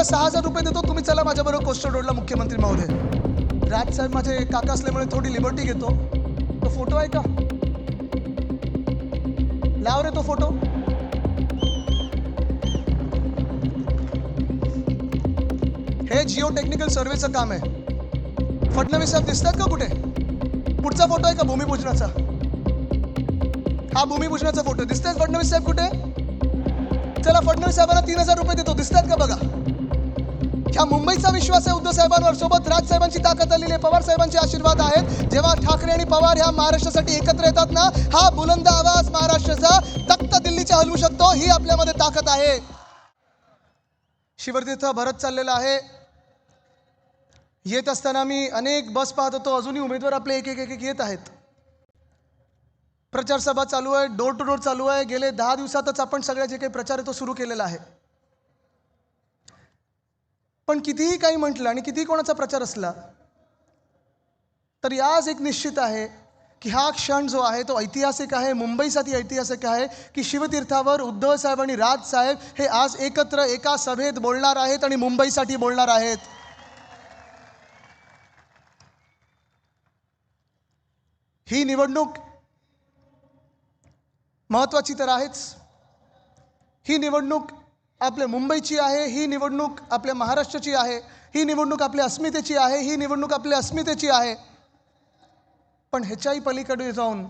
6,000 रुपये देतो, तुम्ही चला माझ्याबरोबर कोस्टल रोडला मुख्यमंत्री महोदय. राजसाहेब माझे काका असल्यामुळे थोडी लिबर्टी घेतो. तो फोटो आहे का? लाव रे तो फोटो. हे जिओ टेक्निकल सर्वेचं काम आहे. फडणवीस साहेब दिसतात का कुठे? पुढचा फोटो आहे का भूमिपूजनाचा? हा भूमिपूजनाचा फोटो दिसतात. फडणवीस साहेब कुठे? चला फडणवीस साहेबांना 3,000 रुपये देतो, दिसतात का बघा. ह्या मुंबईचा विश्वास आहे उद्धव साहेबांवर. सोबत राज साहेबांची ताकद आलेली आहे, पवार साहेबांचे आशीर्वाद आहेत. जेव्हा ठाकरे आणि पवार ह्या महाराष्ट्रासाठी एकत्र येतात ना, हा बुलंद आवाज महाराष्ट्राचा तख्त दिल्लीच्या हलवू शकतो. ही आपल्यामध्ये ताकद आहे. शिवतीर्थ भरत चाललेला आहे. येत असताना मी अनेक बस पाहत होतो. अजूनही उमेदवार आपले एक एक एक येत आहेत. प्रचार सभा चालू आहे, डोर टू डोर चालू आहे. गेले 10 दिवसातच आपण सगळ्या जे काही प्रचार आहे तो सुरू केलेला आहे. पण कितीही काही म्हटलं आणि कितीही कोणाचा प्रचार असला तरी आज एक निश्चित आहे की हा क्षण जो आहे तो ऐतिहासिक आहे. मुंबईसाठी ऐतिहासिक आहे की शिवतीर्थावर उद्धव साहेब आणि राज साहेब हे आज एकत्र एका सभेत बोलणार आहेत आणि मुंबईसाठी बोलणार आहेत. ही निवडणूक महत्त्वाची तर आहेच. ही निवडणूक आपल्या मुंबईची आहे, ही निवडणूक आपल्या महाराष्ट्राची आहे, ही निवडणूक आपल्या अस्मितेची आहे, ही निवडणूक आपल्या अस्मितेची आहे. पण ह्याच्याही पलीकडे जाऊन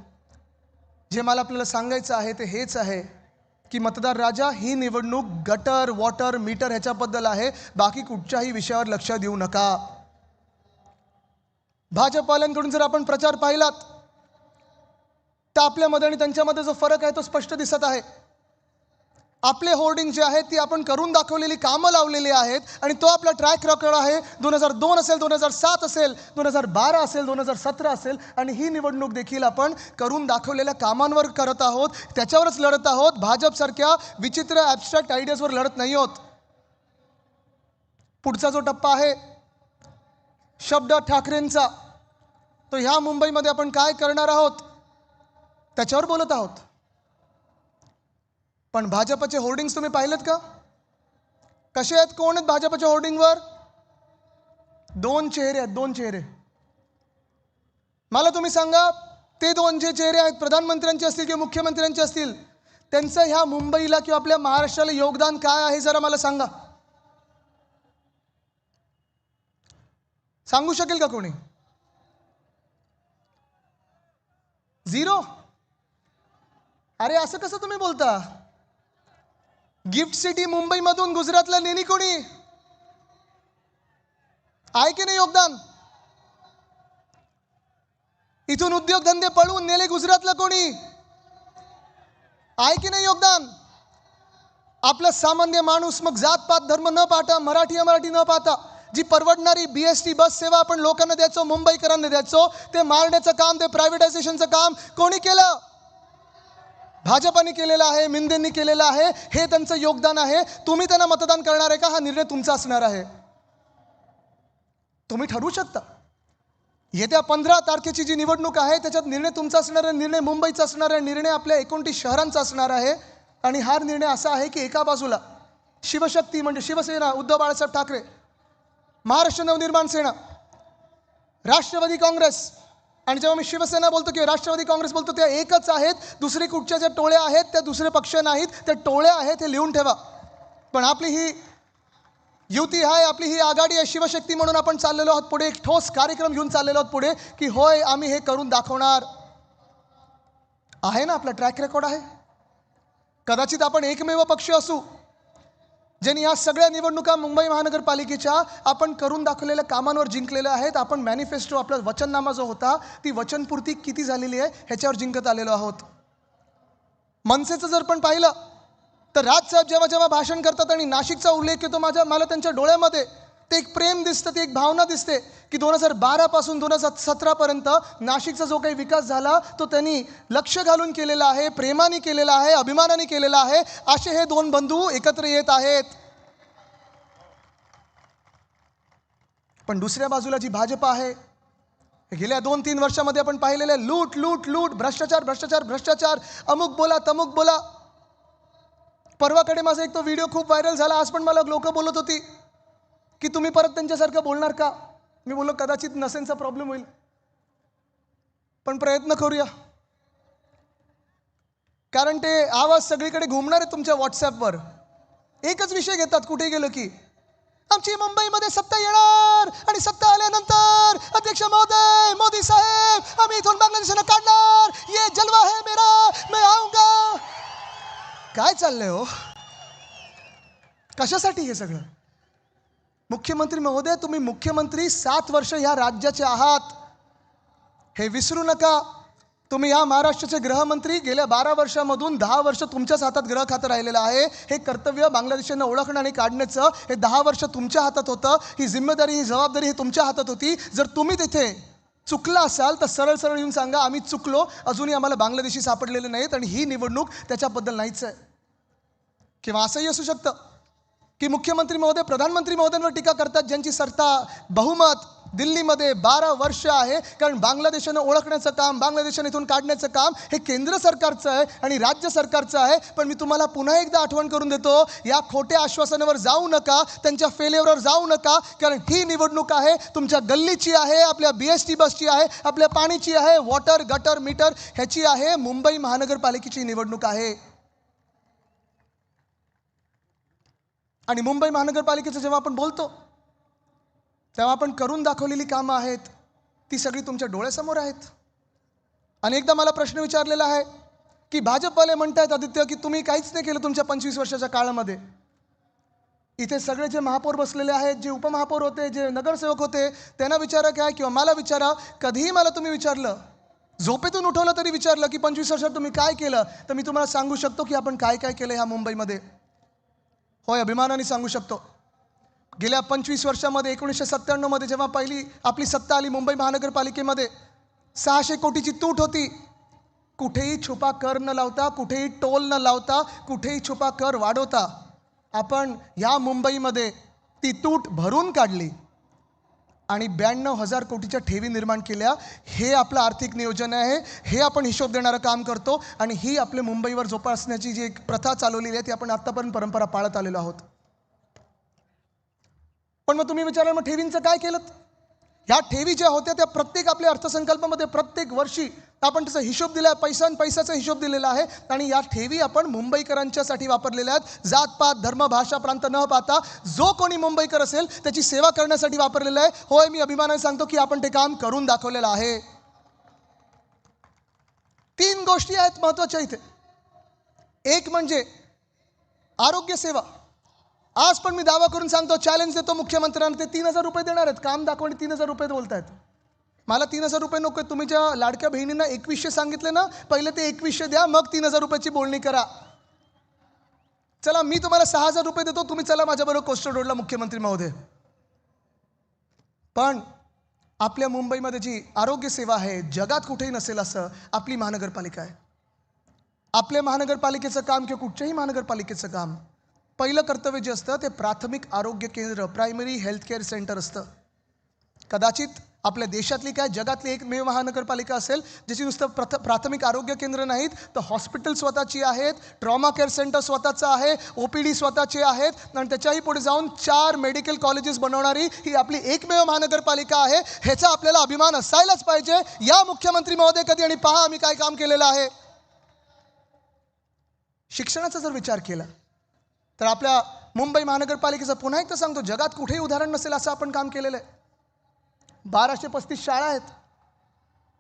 जे मला आपल्याला सांगायचं आहे ते हेच आहे की मतदार राजा, ही निवडणूक गटर, वॉटर, मीटर ह्याच्याबद्दल आहे. बाकी कुठच्याही विषयावर लक्ष देऊ नका. भाजपवाल्यांकडून जर आपण प्रचार पाहिलात तर आपल्यामध्ये आणि त्यांच्यामध्ये जो फरक आहे तो स्पष्ट दिसत आहे. आपले होर्डिंग जे आहेत ती आपण करून दाखवलेली कामं लावलेली आहेत आणि तो आपला ट्रॅक रेकॉर्ड आहे. 2002 असेल, 2007 असेल, 2012 असेल, 2017 असेल आणि ही निवडणूक देखील आपण करून दाखवलेल्या कामांवर करत आहोत, त्याच्यावरच लढत आहोत. भाजपसारख्या विचित्र ॲबस्ट्रॅक्ट आयडियाजवर लढत नाही आहोत. पुढचा जो टप्पा आहे शब्द ठाकरेंचा, तो ह्या मुंबईमध्ये आपण काय करणार आहोत त्याच्यावर बोलत आहोत. पण भाजपचे होर्डिंग्स तुम्ही पाहिलेत का? कसे आहेत? कोण आहेत भाजपच्या होर्डिंगवर? 2 चेहरे आहेत, 2 चेहरे. मला तुम्ही सांगा, ते 2 जे चेहरे आहेत, प्रधानमंत्र्यांचे असतील किंवा मुख्यमंत्र्यांचे असतील, त्यांचं ह्या मुंबईला किंवा आपल्या महाराष्ट्राला योगदान काय आहे जरा मला सांगा. सांगू शकेल का कोणी? 0. अरे असं कसं तुम्ही बोलता? गिफ्ट सिटी मुंबईमधून गुजरातला नेली कोणी? आहे की नाही योगदान? इथून उद्योगधंदे पळवून नेले गुजरातला कोणी? आहे की नाही योगदान? आपला सामान्य माणूस, मग जातपात धर्म न पाहता, मराठी अमराठी न पाहता, जी परवडणारी BST बस सेवा आपण लोकांना द्यायचो, मुंबईकरांना द्यायचो, ते मारण्याचं काम, ते प्रायव्हेटायझेशनचं काम कोणी केलं? भाजपाने केलेलं आहे, मिंदेंनी केलेलं आहे. हे त्यांचं योगदान आहे. तुम्ही त्यांना मतदान करणार आहे का? हा निर्णय तुमचा असणार आहे. तुम्ही ठरवू शकता. येत्या 15 तारखेची जी निवडणूक आहे त्याच्यात निर्णय तुमचा असणार आहे, निर्णय मुंबईचा असणार आहे, निर्णय आपल्या 29 शहरांचा असणार आहे. आणि हा निर्णय असा आहे की एका बाजूला शिवशक्ती म्हणजे शिवसेना, उद्धव बाळासाहेब ठाकरे, महाराष्ट्र नवनिर्माण सेना, राष्ट्रवादी काँग्रेस, आणि जेव्हा मी शिवसेना बोलतो किंवा राष्ट्रवादी काँग्रेस बोलतो त्या एकच आहेत. दुसरी कुठच्या ज्या टोळ्या आहेत त्या दुसरे पक्ष नाहीत, त्या टोळ्या आहेत, हे लिहून ठेवा. पण आपली ही युती आहे, आपली ही आघाडी आहे. शिवशक्ती म्हणून आपण चाललेलो आहोत पुढे, एक ठोस कार्यक्रम घेऊन चाललेलो आहोत पुढे की होय आम्ही हे करून दाखवणार. आहे ना, आपला ट्रॅक रेकॉर्ड आहे. कदाचित आपण एकमेव पक्ष असू ज्यांनी या सगळ्या निवडणुका मुंबई महानगरपालिकेच्या आपण करून दाखवलेल्या कामांवर जिंकलेल्या आहेत. आपण मॅनिफेस्टो, आपला वचननामा जो होता, ती वचनपूर्ती किती झालेली आहे ह्याच्यावर जिंकत आलेलो आहोत. मनसेचं जर पण पाहिलं तर राजसाहेब जेव्हा जेव्हा भाषण करतात आणि नाशिकचा उल्लेख येतो, मला त्यांच्या डोळ्यामध्ये ते एक प्रेम दिसतं, ती एक भावना दिसते की 2012 पासून 2017 पर्यंत नाशिकचा जो काही विकास झाला तो त्यांनी लक्ष घालून केलेला आहे, प्रेमाने केलेला आहे, अभिमानाने केलेला आहे. असे हे 2 बंधू एकत्र येत आहेत. पण दुसऱ्या बाजूला जी भाजप आहे, गेल्या 2-3 वर्षामध्ये आपण पाहिलेले लूट लूट लूट, भ्रष्टाचार भ्रष्टाचार भ्रष्टाचार, अमुक बोला तमुक बोला. परवाकडे माझा एक तो व्हिडिओ खूप व्हायरल झाला. आज पण मला लोक बोलत होती की तुम्ही परत त्यांच्यासारखं बोलणार का? मी बोललो कदाचित नसेनचा प्रॉब्लेम होईल, पण प्रयत्न करूया. कारण ते आवाज सगळीकडे घुमणार आहे तुमच्या व्हॉट्सॲपवर. एकच विषय घेतात कुठे गेलो की, आमची मुंबईमध्ये सत्ता येणार आणि सत्ता आल्यानंतर अध्यक्ष महोदय, मोदी साहेब, आम्ही इथून बांगलादेशाला काढणार, ये जलवा है मेरा, मैं आऊंगा. काय चाललंय हो? कशासाठी हे सगळं? मुख्यमंत्री महोदय, तुम्ही मुख्यमंत्री 7 वर्ष ह्या राज्याचे आहात, हे विसरू नका. तुम्ही या महाराष्ट्राचे गृहमंत्री, गेल्या 12 वर्षामधून 10 वर्ष तुमच्याच हातात गृह खातं राहिलेलं आहे. हे कर्तव्य बांगलादेशांना ओळखणं आणि काढण्याचं हे 10 वर्ष तुमच्या हातात होतं. ही जिम्मेदारी, ही जबाबदारी ही तुमच्या हातात होती. जर तुम्ही तिथे चुकला असाल तर सरळ सरळ येऊन सांगा, आम्ही चुकलो, अजूनही आम्हाला बांगलादेशी सापडलेले नाहीत आणि ही निवडणूक त्याच्याबद्दल नाहीच आहे. किंवा असंही असू शकतं की मुख्यमंत्री महोदय प्रधानमंत्री महोदयांवर टीका करतात, ज्यांची सत्ता बहुमत दिल्लीमध्ये 12 वर्ष आहे. कारण बांगलादेशानं ओळखण्याचं काम, बांगलादेशाने इथून काढण्याचं काम हे केंद्र सरकारचं आहे आणि राज्य सरकारचं आहे. पण मी तुम्हाला पुन्हा एकदा आठवण करून देतो, या खोट्या आश्वासनावर जाऊ नका, त्यांच्या फेल्युअरवर जाऊ नका. कारण ही निवडणूक आहे तुमच्या गल्लीची आहे, आपल्या BST बसची आहे, आपल्या पाणीची आहे, वॉटर गटर मीटर ह्याची आहे, मुंबई महानगरपालिकेची निवडणूक आहे. आणि मुंबई महानगरपालिकेचं जेव्हा आपण बोलतो तेव्हा आपण करून दाखवलेली कामं आहेत ती सगळी तुमच्या डोळ्यासमोर आहेत. अनेकदा मला प्रश्न विचारलेला आहे की भाजपवाले म्हणतायत आदित्य की तुम्ही काहीच नाही केलं तुमच्या 25 वर्षाच्या काळामध्ये. इथे सगळे जे महापौर बसलेले आहेत, जे उपमहापौर होते, जे नगरसेवक होते, त्यांना विचारा काय, किंवा मला विचारा, कधीही मला तुम्ही विचारलं, झोपेतून उठवलं तरी विचारलं की 25 वर्षात तुम्ही काय केलं, तर मी तुम्हाला सांगू शकतो की आपण काय काय केलं ह्या मुंबईमध्ये. होय, अभिमानाने सांगू शकतो. गेल्या 25 वर्षामध्ये 1997 मध्ये जेव्हा पहिली आपली सत्ता आली मुंबई महानगरपालिकेमध्ये, 600 कोटीची तूट होती. कुठेही छुपा कर न लावता, कुठेही टोल न लावता, कुठेही छुपा कर वाढवता आपण या मुंबईमध्ये ती तूट भरून काढली आणि 92,000 कोटीच्या ठेवी निर्माण केल्या. हे आपलं आर्थिक नियोजन आहे, हे आपण हिशोब देणारं काम करतो आणि ही आपल्या मुंबईवर जोपासण्याची जी एक प्रथा चालवलेली आहे ती आपण आत्तापर्यंत परंपरा पाळत आलेलो आहोत. पण मग तुम्ही विचाराल, मग ठेवींचं काय केलं? ह्या ठेवी ज्या होत्या त्या प्रत्येक आपल्या अर्थसंकल्पामध्ये प्रत्येक वर्षी आपण त्याचा हिशोब दिला आहे, पैशाचा हिशोब दिलेला आहे आणि या ठेवी आपण मुंबईकरांच्यासाठी वापरलेल्या आहेत. जातपात, धर्म, भाषा, प्रांत न पाहता जो कोणी मुंबईकर असेल त्याची सेवा करण्यासाठी वापरलेलं आहे. होय, मी अभिमानाने सांगतो की आपण ते काम करून दाखवलेलं आहे. 3 गोष्टी आहेत महत्त्वाच्या इथे. एक म्हणजे आरोग्य सेवा. आज पण मी दावा करून सांगतो, चॅलेंज देतो मुख्यमंत्र्यांना, ते 3,000 रुपये देणार आहेत. काम दाखवणे 3,000 रुपये बोलतायत. मला 3,000 रुपये नको. तुम्ही ज्या लाडक्या बहिणींना 2100 सांगितले ना, पहिले ते 2100 द्या, मग 3,000 रुपयाची बोलणी करा. चला, मी तुम्हाला 6,000 रुपये देतो, तुम्ही चला माझ्याबरोबर कोस्टल रोडला मुख्यमंत्री महोदय. पण आपल्या मुंबईमध्ये जी आरोग्य सेवा आहे, जगात कुठेही नसेल असं आपली महानगरपालिका आहे. आपल्या महानगरपालिकेचं काम किंवा कुठच्याही महानगरपालिकेचं काम, पहिलं कर्तव्य जे असतं ते प्राथमिक आरोग्य केंद्र, प्रायमरी हेल्थ केअर सेंटर असतं. कदाचित आपल्या देशातली काय जगातली एकमेव महानगरपालिका असेल ज्याची नुसतं प्राथमिक आरोग्य केंद्र नाहीत तर हॉस्पिटल स्वतःची आहेत, ट्रॉमा केअर सेंटर स्वतःचं आहे, OPD स्वतःचे आहेत आणि त्याच्याही पुढे जाऊन 4 मेडिकल कॉलेजेस बनवणारी ही आपली एकमेव महानगरपालिका आहे. ह्याचा आपल्याला अभिमान असायलाच पाहिजे. या मुख्यमंत्री महोदय कधी आणि पहा आम्ही काय काम केलेलं आहे. शिक्षणाचा जर विचार केला तर आपल्या मुंबई महानगरपालिकेचं पुन्हा एकदा सांगतो, जगात कुठेही उदाहरण नसेल असं आपण काम केलेलं आहे. 1235 शाळा आहेत.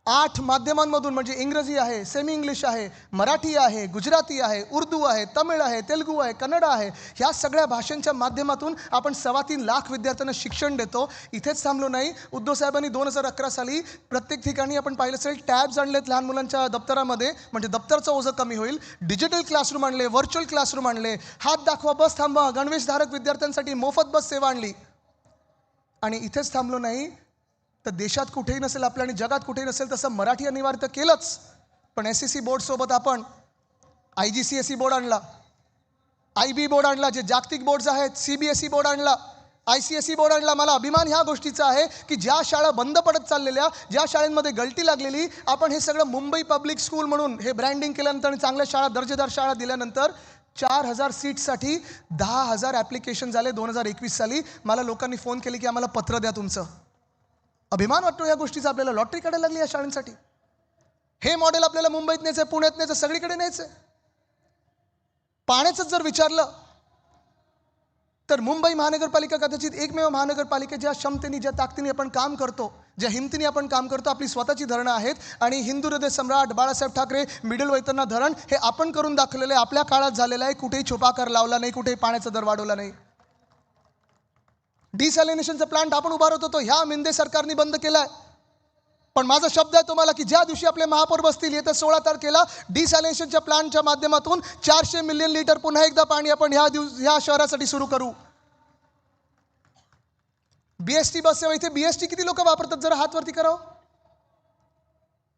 8 माध्यमांमधून, म्हणजे इंग्रजी आहे, सेमी इंग्लिश आहे, मराठी आहे, गुजराती आहे, उर्दू आहे, तमिळ आहे, तेलुगू आहे, कन्नड आहे, ह्या सगळ्या भाषांच्या माध्यमातून आपण 3.25 लाख विद्यार्थ्यांना शिक्षण देतो. इथेच थांबलो नाही. उद्धव साहेबांनी 2011 साली प्रत्येक ठिकाणी आपण पाहिलं असेल टॅब्स आणलेत लहान मुलांच्या दप्तरामध्ये, म्हणजे दप्तरचं ओझं कमी होईल. डिजिटल क्लासरूम आणले, व्हर्च्युअल क्लासरूम आणले, हात दाखवा बस थांबवा, गणवेशधारक विद्यार्थ्यांसाठी मोफत बस सेवा आणली. आणि इथेच थांबलो नाही तर देशात कुठेही नसेल आपल्या आणि जगात कुठेही नसेल तसं मराठी अनिवार्य तर केलंच, पण SSC बोर्डसोबत आपण IGCSE बोर्ड आणला, IB बोर्ड आणला, जे जागतिक बोर्ड्स आहेत, CBSE बोर्ड आणला, ICSE बोर्ड आणला. मला अभिमान ह्या गोष्टीचा आहे की ज्या शाळा बंद पडत चाललेल्या, ज्या शाळांमध्ये गळती लागलेली, आपण हे सगळं मुंबई पब्लिक स्कूल म्हणून हे ब्रँडिंग केल्यानंतर आणि चांगल्या शाळा, दर्जेदार शाळा दिल्यानंतर 4,000 सीट्ससाठी 10,000 ॲप्लिकेशन झाले 2021 साली. मला लोकांनी फोन केले की आम्हाला पत्र द्या तुमचं. अभिमान वाटतो या गोष्टीचा आपल्याला. लॉटरी काढायला लागली या शाळांसाठी. हे मॉडेल आपल्याला मुंबईत न्यायचं आहे, पुण्यात न्यायचं, सगळीकडे न्यायचं आहे. पाण्याचंच जर विचारलं तर मुंबई महानगरपालिका कदाचित एकमेव महानगरपालिका ज्या क्षमतेने, ज्या ताकदीने आपण काम करतो, ज्या हिमतीने आपण काम करतो. आपली स्वतःची धरणं आहेत आणि हिंदू हृदय सम्राट बाळासाहेब ठाकरे मिडल वैतरणा धरण हे आपण करून दाखवलेलं आहे. आपल्या काळात झालेलं आहे. कुठेही छुपा कर लावला नाही, कुठेही पाण्याचा दर वाढवला नाही. डिसॅलिनेशनचा प्लांट आपण उभारत होतो, ह्या मिंदे सरकारने बंद केलाय. पण माझा शब्द आहे तुम्हाला की ज्या दिवशी आपले महापौर बसतील येत्या 16 तारखेला डिसॅलिनेशनच्या प्लांटच्या माध्यमातून 400 मिलियन लिटर पुन्हा एकदा पाणी आपण ह्या शहरासाठी सुरू करू. BST बस सेवा, इथे BST किती लोक वापरतात जरा हात वरती करावं.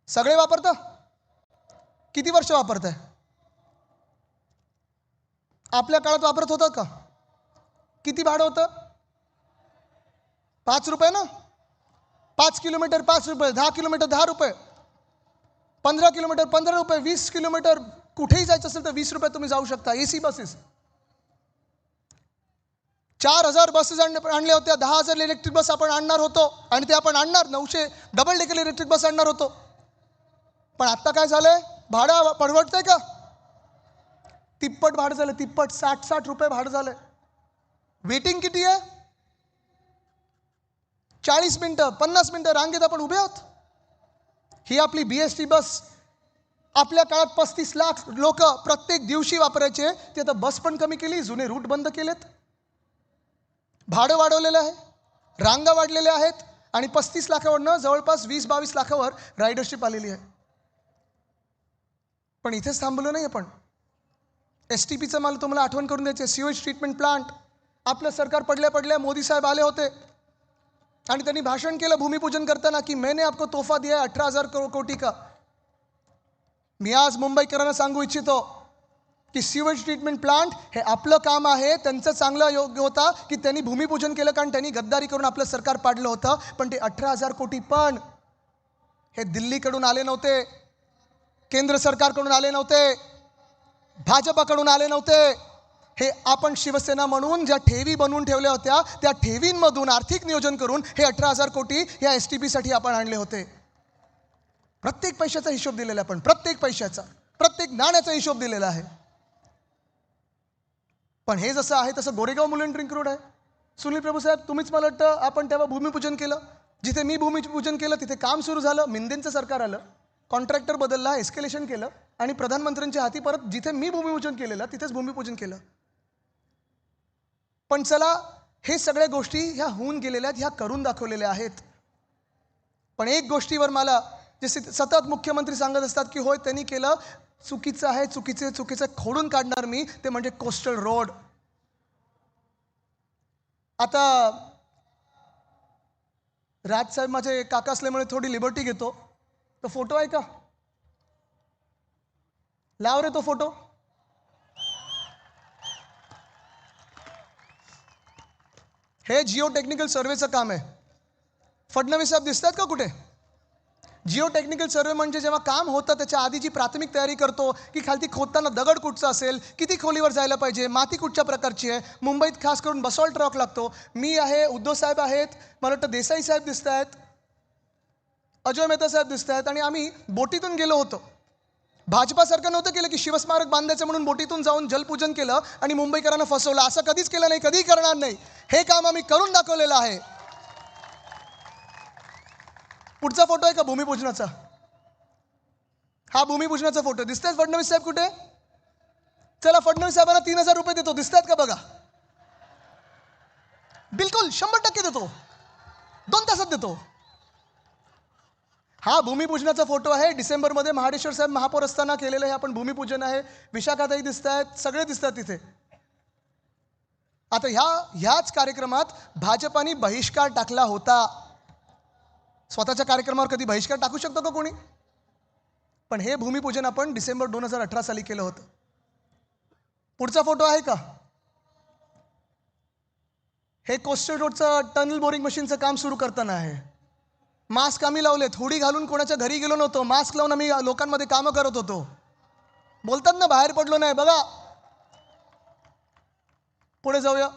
सगळे वापरता? किती वर्ष वापरताय? आपल्या काळात वापरत होतं का? किती भाडं होतं? 5 रुपये ना. 5 किलोमीटर 5 रुपये, 10 किलोमीटर 10 रुपये, 15 किलोमीटर 15 रुपये, 20 किलोमीटर कुठेही जायचं असेल तर 20 रुपये तुम्ही जाऊ शकता. AC बसेस 4,000 बसेस आणल्या होत्या. 10,000 इलेक्ट्रिक बस आपण आणणार होतो आणि ते आपण आणणार 900 डबल डेकर इलेक्ट्रिक बस आणणार होतो. पण आता काय झालंय? भाडं परवडतंय का? तिप्पट भाडं झालं. तिप्पट 60 रुपये भाडं झालंय. वेटिंग किती आहे? 40 मिनिटं 50 मिनिटं रांगेत आपण उभे आहोत. ही आपली BST बस आपल्या काळात 35 लाख लोक प्रत्येक दिवशी वापरायचे. ते आता बस पण कमी केली, जुने रूट बंद केलेत, भाडं वाढवलेलं आहे, रांगा वाढलेल्या आहेत आणि 35 लाखावरनं जवळपास 20-22 लाखावर रायडरशिप आलेली आहे. पण इथेच थांबलो नाही आपण. STPचं मला तुम्हाला आठवण करून द्यायची. सीवेज ट्रीटमेंट प्लांट आपलं सरकार पडल्या मोदी साहेब आले होते आणि त्यांनी भाषण केलं भूमिपूजन करताना की मैंने आपको तोहफा दिया 18,000 कोटी का. मी आज मुंबईकरांना सांगू इच्छितो की सीवेज ट्रीटमेंट प्लांट हे आपलं काम आहे. त्यांचं चांगलं योग्य होता की त्यांनी भूमिपूजन केलं, कारण त्यांनी गद्दारी करून आपलं सरकार पाडलं होतं. पण ते 18,000 कोटी पण हे दिल्लीकडून आले नव्हते, केंद्र सरकारकडून आले नव्हते, भाजपाकडून आले नव्हते. हे आपण शिवसेना म्हणून ज्या ठेवी बनवून ठेवल्या होत्या त्या ठेवींमधून आर्थिक नियोजन करून हे 18,000 कोटी या STPसाठी आपण आणले होते. प्रत्येक पैशाचा हिशोब दिलेला आपण, प्रत्येक पैशाचा, प्रत्येक नाण्याचा हिशोब दिलेला आहे. पण हे जसं आहे तसं गोरेगाव मुलुंड रिंग रोड आहे. सुनील प्रभू साहेब, तुम्हीच मला वाटतं आपण तेव्हा भूमिपूजन केलं. जिथे मी भूमिपूजन केलं तिथे काम सुरू झालं. मिंदेंचं सरकार आलं, कॉन्ट्रॅक्टर बदलला, एस्केलेशन केलं आणि प्रधानमंत्र्यांच्या हाती परत जिथे मी भूमिपूजन केलेलं तिथेच भूमिपूजन केलं. पण चला, हे सगळ्या गोष्टी ह्या होऊन गेलेल्या आहेत, ह्या करून दाखवलेल्या आहेत. पण एक गोष्टीवर मला जे सतत मुख्यमंत्री सांगत असतात की होय त्यांनी केलं, चुकीचं आहे, चुकीचं खोडून काढणार मी, ते म्हणजे कोस्टल रोड. आता राजसाहेब माझे काका असल्यामुळे थोडी लिबर्टी घेतो. तो फोटो आहे का? लाव रे तो फोटो. हे जिओ टेक्निकल सर्वेचं काम आहे. फडणवीस साहेब दिसतात का कुठे? जिओ टेक्निकल सर्वे म्हणजे जेव्हा काम होतं त्याच्या आधीची प्राथमिक तयारी करतो की खालती खोदताना दगड कुठचा असेल, किती खोलीवर जायला पाहिजे, माती कुठच्या प्रकारची आहे. मुंबईत खास करून बसॉल्ट रॉक लागतो. मी आहे, उद्धव साहेब आहेत, मला वाटतं देसाई साहेब दिसत आहेत, अजय मेहता साहेब दिसत आहेत आणि आम्ही बोटीतून गेलो होतो. भाजपा सरकार नव्हतं केलं की शिवस्मारक बांधायचं म्हणून बोटीतून जाऊन जलपूजन केलं आणि मुंबईकरांना फसवलं. असं कधीच केलं नाही, कधीही करणार नाही. हे काम आम्ही करून दाखवलेलं आहे. पुढचा फोटो आहे का भूमिपूजनाचा? हा भूमिपूजनाचा फोटो. दिसतात फडणवीस साहेब कुठे? चला, फडणवीस साहेबांना 3,000 रुपये देतो. दिसतात का बघा? बिलकुल 100% देतो, 2 तासात देतो. हा भूमिपूजनाचा फोटो आहे. डिसेंबरमध्ये महाडेश्वर साहेब महापौर असताना केलेलं हे आपण भूमिपूजन आहे. विशाखाताई दिसत आहेत, सगळे दिसतात तिथे. आता ह्याच कार्यक्रमात भाजपाने बहिष्कार टाकला होता. स्वतःच्या कार्यक्रमावर कधी बहिष्कार टाकू शकतो का कोणी? पण हे भूमिपूजन आपण डिसेंबर 2018 साली केलं होतं. पुढचा फोटो आहे का? हे कोस्टल रोडचं टनल बोरिंग मशीनचं काम सुरू करताना आहे. मास्क आम्ही लावलेत, हुडी घालून कोणाच्या घरी गेलो नव्हतो, मास्क लावून आम्ही लोकांमध्ये कामं करत होतो. बोलतात ना बाहेर पडलो नाही. बघा, पुढे जाऊया.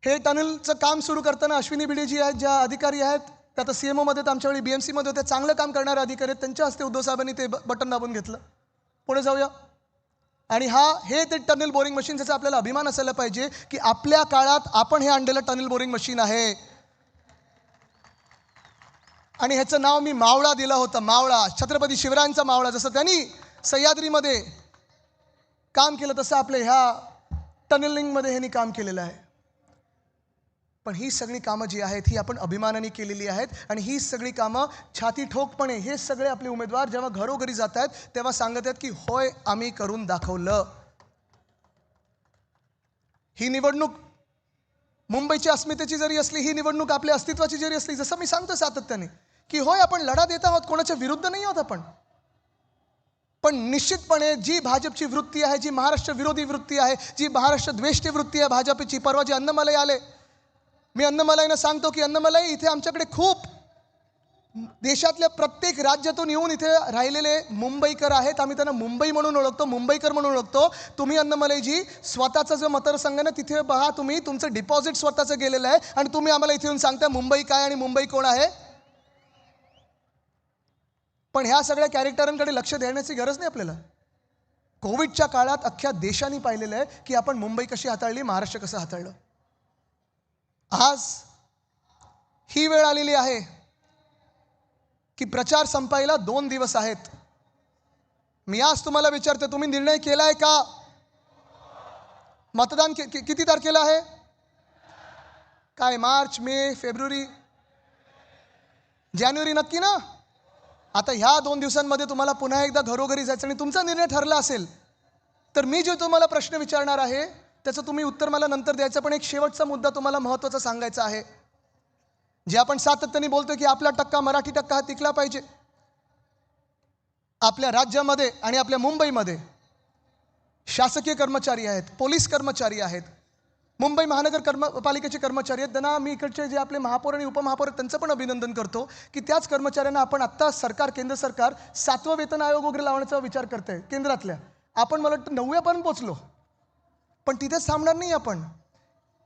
हे टनेलचं काम सुरू करताना अश्विनी भिडे जी आहेत, ज्या अधिकारी आहेत, त्या आता CMO मध्ये, आमच्या वेळी BMC मध्ये होते, चांगलं काम करणारे अधिकारी आहेत, त्यांच्या हस्ते उद्धव साहेबांनी ते बटन दाबून घेतलं. पुढे जाऊया. आणि हे ते टनेल बोरिंग मशीन, ज्याचा आपल्याला अभिमान असायला पाहिजे की आपल्या काळात आपण हे आणलेलं टनेल बोरिंग मशीन आहे. आणि ह्याचं नाव मी मावळा दिलं होतं, मावळा, छत्रपती शिवरायांचा मावळा. जसं त्यांनी सह्याद्रीमध्ये काम केलं तसं आपल्या ह्या टनेलिंगमध्ये ह्यांनी काम केलेलं आहे. पण ही सगळी कामं जी आहेत ही आपण अभिमानाने केलेली आहेत. आणि ही सगळी कामं छाती ठोकपणे हे सगळे आपले उमेदवार जेव्हा घरोघरी जात आहेत तेव्हा सांगत आहेत की होय, आम्ही करून दाखवलं. ही निवडणूक मुंबईच्या अस्मितेची जरी असली, ही निवडणूक आपल्या अस्तित्वाची जरी असली, जसं मी सांगतो सातत्याने की होय, आपण लढा देत आहोत, कोणाच्या विरुद्ध नाही आहोत आपण. पण निश्चितपणे जी भाजपची वृत्ती आहे, जी महाराष्ट्र विरोधी वृत्ती आहे, जी महाराष्ट्र द्वेष्टी वृत्ती आहे भाजपची, परवा जे अन्नमलई आले, मी अन्नमलाईनं सांगतो की अन्नमलाई, इथे आमच्याकडे खूप देशातल्या प्रत्येक राज्यातून येऊन इथे राहिलेले मुंबईकर आहेत. आम्ही त्यांना मुंबई म्हणून ओळखतो, मुंबईकर म्हणून ओळखतो. तुम्ही अन्नमलाईजी स्वतःचा जो मतदारसंघ ना, तिथे पहा, तुम्ही तुमचं डिपॉझिट स्वतःचं गेलेलं आहे आणि तुम्ही आम्हाला इथे येऊन सांगता मुंबई काय आणि मुंबई कोण आहे. पण ह्या सगळ्या कॅरेक्टरांकडे लक्ष देण्याची गरज नाही आपल्याला. कोविडच्या काळात अख्ख्या देशाने पाहिलेलं आहे की आपण मुंबई कशी हाताळली, महाराष्ट्र कसं हाताळलं. आज ही वेळ आलेली आहे की प्रचार संपायला 2 दिवस आहेत. मी आज तुम्हाला विचारते, तुम्ही निर्णय केलाय का? मतदान किती तारखेला आहे? काय, मार्च, मे, फेब्रुवारी, जानेवारी? नक्की ना? आता ह्या 2 दिवसांमध्ये तुम्हाला पुन्हा एकदा घरोघरी जायचं आणि तुमचा निर्णय ठरला असेल तर मी जो तुम्हाला प्रश्न विचारणार आहे त्याचं तुम्ही उत्तर मला नंतर द्यायचं. पण एक शेवटचा मुद्दा तुम्हाला महत्त्वाचा सांगायचा आहे. जे आपण सातत्याने बोलतो की आपला टक्का, मराठी टक्का हा टिकला पाहिजे. आपल्या राज्यामध्ये आणि आपल्या मुंबईमध्ये शासकीय कर्मचारी आहेत, पोलीस कर्मचारी आहेत, मुंबई महानगर पालिकेचे कर्मचारी आहेत. त्यांना मी इकडचे जे आपले महापौर आणि उपमहापौर आहेत त्यांचं पण अभिनंदन करतो की त्याच कर्मचाऱ्यांना आपण आत्ता केंद्र सरकार 7वं वेतन आयोग वगैरे लावण्याचा विचार करते केंद्रातल्या. आपण मला वाटतं 9व्यापर्यंत पोचलो. पण तिथेच थांबणार नाही आपण.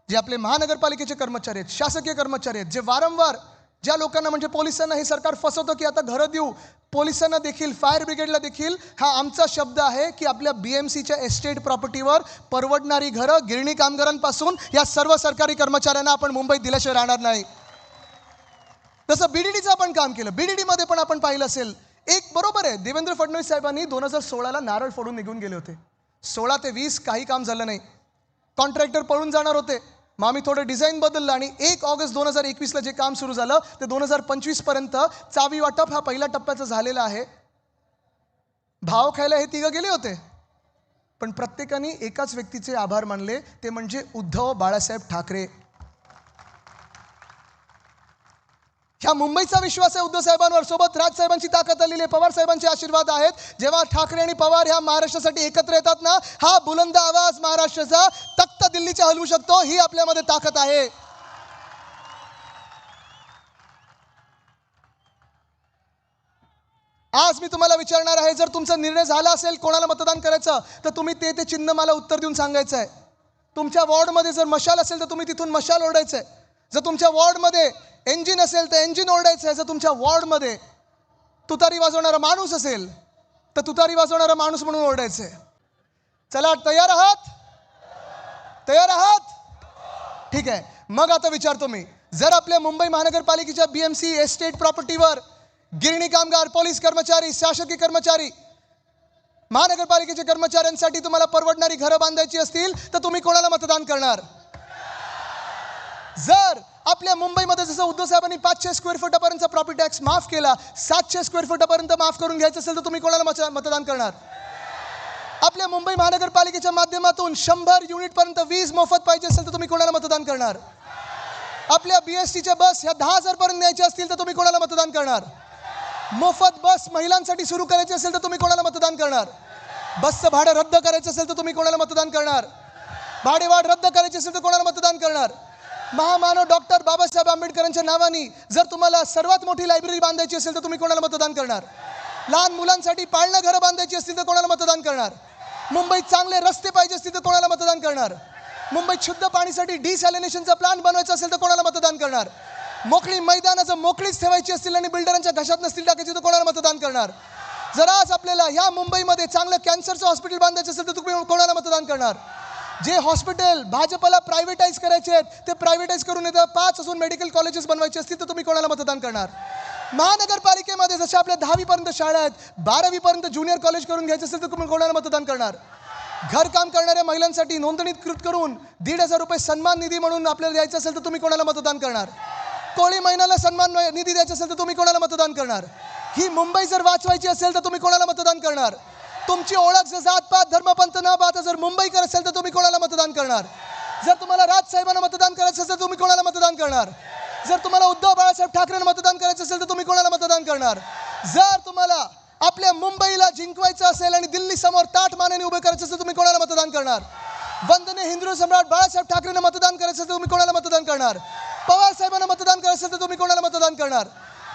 जे आपले महानगरपालिकेचे कर्मचारी आहेत, शासकीय कर्मचारी आहेत, जे वारंवार ज्या लोकांना, म्हणजे पोलिसांना हे सरकार फसवतं की आता घरं देऊ, पोलिसांना देखील, फायर ब्रिगेडला देखील हा आमचा शब्द आहे की आपल्या BMCच्या एस्टेट प्रॉपर्टीवर परवडणारी घरं गिरणी कामगारांपासून या सर्व सरकारी कर्मचाऱ्यांना आपण मुंबईत दिल्याशिवाय राहणार नाही. जसं BDDचं आपण काम केलं, BDDमध्ये पण आपण पाहिलं असेल, एक बरोबर आहे, देवेंद्र फडणवीस साहेबांनी 2016ला नारळ फोडून निघून गेले होते. 16 ते 20 काही काम झालं नाही, कॉन्ट्रॅक्टर पळून जाणार होते. मग आम्ही थोडं डिझाईन बदललं आणि 1 ऑगस्ट 2021ला जे काम सुरू झालं ते 2025पर्यंत चावी वाटप हा पहिल्या टप्प्याचा झालेला आहे. भाव खायला हे तिघं गेले होते, पण प्रत्येकाने एकाच व्यक्तीचे आभार मानले, ते म्हणजे उद्धव बाळासाहेब ठाकरे. ह्या मुंबईचा विश्वास आहे उद्धव साहेबांवर. सोबत राजसाहेबांची ताकद आलेली आहे, पवार साहेबांचे आशीर्वाद आहेत. जेव्हा ठाकरे आणि पवार ह्या महाराष्ट्रासाठी एकत्र येतात ना, हा बुलंद आवाज महाराष्ट्राचा तख्त दिल्लीच्या हलवू शकतो. ही आपल्यामध्ये ताकद आहे. आज मी तुम्हाला विचारणार आहे, जर तुमचा निर्णय झाला असेल कोणाला मतदान करायचं तर तुम्ही ते चिन्ह मला उत्तर देऊन सांगायचं आहे. तुमच्या वॉर्डमध्ये जर मशाल असेल तर तुम्ही तिथून मशाल ओरडायचं आहे. जर तुमच्या वॉर्डमध्ये इंजिन असेल तर इंजिन ओरडायचं आहे. जर तुमच्या वॉर्डमध्ये तुतारी वाजवणारा माणूस असेल तर तुतारी वाजवणारा माणूस म्हणून ओरडायचं आहे. चला, तयार आहात? तयार आहात? ठीक आहे. मग आता विचारतो मी, जर आपल्या मुंबई महानगरपालिकेच्या BMC एस्टेट प्रॉपर्टीवर गिरणी कामगार, पोलीस कर्मचारी, शासकीय कर्मचारी, महानगरपालिकेच्या कर्मचाऱ्यांसाठी तुम्हाला परवडणारी घरं बांधायची असतील तर तुम्ही कोणाला मतदान करणार? जर आपल्या मुंबईमध्ये जसं उद्धव साहेबांनी 500 स्क्वेअर फुटापर्यंतचा प्रॉपर्टी टॅक्स माफ केला, 700 स्क्वेअर फुटापर्यंत माफ करून घ्यायचं असेल तर तुम्ही कोणाला मतदान करणार? आपल्या मुंबई महानगरपालिकेच्या माध्यमातून 100 युनिटपर्यंत वीज मोफत पाहिजे असेल तर तुम्ही कोणाला मतदान करणार? आपल्या BSTच्या बस ह्या 10,000 पर्यंत न्यायच्या असतील तर तुम्ही कोणाला मतदान करणार? मोफत बस महिलांसाठी सुरू करायची असेल तर तुम्ही कोणाला मतदान करणार? बसचं भाडं रद्द करायचं असेल तर तुम्ही कोणाला मतदान करणार? भाडेवाढ रद्द करायची असेल तर कोणाला मतदान करणार? महामानव डॉक्टर बाबासाहेब आंबेडकरांच्या नावाने जर तुम्हाला सर्वात मोठी लायब्ररी बांधायची असेल तर तुम्ही कोणाला मतदान करणार? लहान मुलांसाठी पाळणा घरं बांधायची असतील तर कोणाला मतदान करणार? मुंबईत चांगले रस्ते पाहिजे असतील तर कोणाला मतदान करणार? मुंबईत शुद्ध पाणीसाठी डिसॅलिनेशनचा प्लांट बनवायचा असेल तर कोणाला मतदान करणार? मोकळी मैदानं जर मोकळीच ठेवायची असतील आणि बिल्डरांच्या घशात नसतील टाकायची तर कोणाला मतदान करणार? जर आज आपल्याला ह्या मुंबईमध्ये चांगलं कॅन्सरचं हॉस्पिटल बांधायचं असेल तर तुम्ही कोणाला मतदान करणार? जे हॉस्पिटल भाजपला प्रायव्हेटाईज करायचे आहेत ते प्रायव्हेटाईज करून येतं 5 अजून मेडिकल कॉलेजेस बनवायचे असतील तर तुम्ही कोणाला मतदान करणार? महानगरपालिकेमध्ये जशा आपल्या 10वी पर्यंत शाळा आहेत 12वी पर्यंत ज्युनियर कॉलेज करून घ्यायचं असेल तर तुम्ही कोणाला मतदान करणार? घरकाम करणाऱ्या महिलांसाठी नोंदणीकृत करून 1,500 रुपये सन्मान निधी म्हणून आपल्याला द्यायचं असेल तर तुम्ही कोणाला मतदान करणार? कोळी महिन्याला सन्मान निधी द्यायचा असेल तर तुम्ही कोणाला मतदान करणार? ही मुंबई जर वाचवायची असेल तर तुम्ही कोणाला मतदान करणार? तुमची ओळख जर जातपात धर्मपंथ न पाहता जर मुंबईकर असेल तर तुम्ही कोणाला मतदान करणार? जर तुम्हाला राजसाहेबांना मतदान करायचं असेल तर तुम्ही कोणाला मतदान करणार? जर तुम्हाला उद्धव बाळासाहेब ठाकरेंना मतदान करायचं असेल तर तुम्ही कोणाला मतदान करणार? जर तुम्हाला आपल्या मुंबईला जिंकवायचं असेल आणि दिल्ली समोर ताठ मानेने उभे करायचं असेल तर तुम्ही कोणाला मतदान करणार? वंदनीय हिंदू सम्राट बाळासाहेब ठाकरेंना मतदान करायचं असेल तर तुम्ही कोणाला मतदान करणार? पवार साहेबांना मतदान करायचं असेल तर तुम्ही कोणाला मतदान करणार?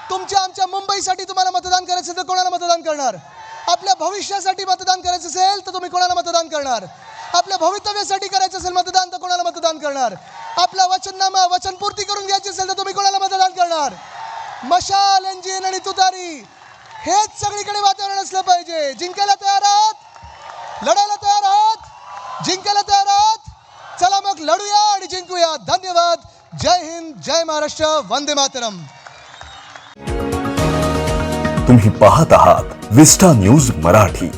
तुमच्या आमच्या मुंबईसाठी तुम्हाला मतदान करायचं असेल तर कोणाला मतदान करणार? आपल्या भविष्यासाठी मतदान करायचं असेल तर तुम्ही कोणाला मतदान करणार? आपल्या भवितव्यासाठी करायचं असेल मतदान तर कोणाला मतदान करणार? आपला वचननामा वचनपूर्ती करून घ्यायची असेल तर तुम्ही कोणाला मतदान करणार? मशाल इंजिन आणि तुतारी हेच सगळीकडे वातावरण असलं पाहिजे. जिंकायला तयार आहात? लढायला तयार आहात? जिंकायला तयार आहात? चला मग लढूया आणि जिंकूया. धन्यवाद. जय हिंद, जय महाराष्ट्र, वंदे मातरम. तुम्ही पाहत आहात विस्टा न्यूज मराठी.